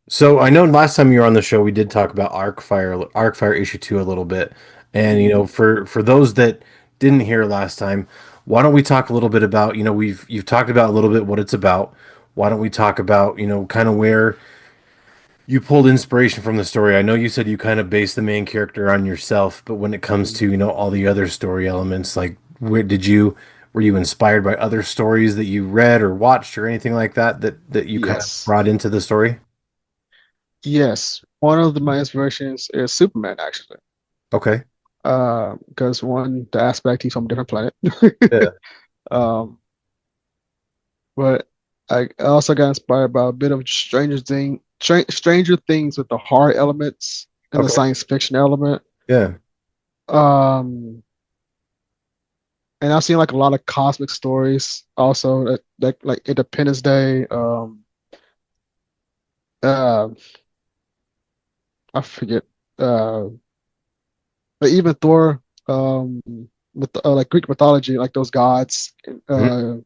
So I know last time you were on the show, we did talk about Arkfyre issue 2 a little bit. And Mhm. for those that didn't hear last time, why don't we talk a little bit about, you've talked about a little bit what it's about. Why don't we talk about, kind of where you pulled inspiration from the story? I know you said you kind of based the main character on yourself, but when it comes Mhm. to, all the other story elements, like were you inspired by other stories that you read or watched or anything like that you kind of Yes. brought into the story? Yes. One of my inspirations is Superman, actually. Okay. Because one, the aspect he's from a different planet. Yeah. Um, but I also got inspired by a bit of Stranger Things with the horror elements and the Okay. science fiction element. Yeah. Um, and I've seen like a lot of cosmic stories also that like Independence Day. Uh, I forget. Uh, but even Thor, with like Greek mythology, like those gods. Mhm. Uh,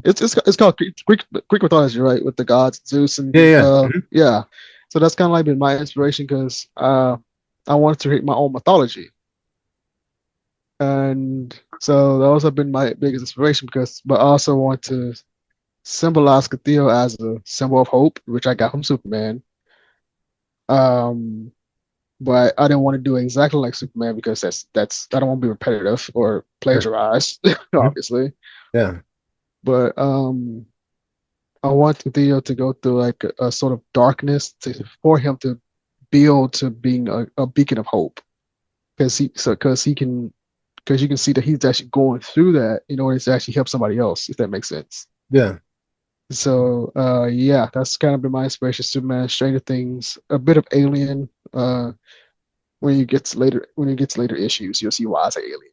it's called Greek mythology, right? With the gods Zeus Yeah, and yeah. Mhm. yeah. So that's kind of like been my inspiration because I wanted to create my own mythology, and so that also been my biggest inspiration because, but I also want to symbolize Cthulhu as a symbol of hope, which I got from Superman. Um, but I didn't want to do it exactly like Superman because that's I don't want to be repetitive or Sure. plagiarize, Mhm. obviously. Yeah. But I want Theo to go through like a sort of darkness for him to build to being a beacon of hope because you can see that he's actually going through that in order to actually help somebody else, if that makes sense. Yeah. So yeah, that's kind of been my inspiration. Superman, Stranger Things, a bit of Alien. When you gets later issues, you'll see why I say Alien.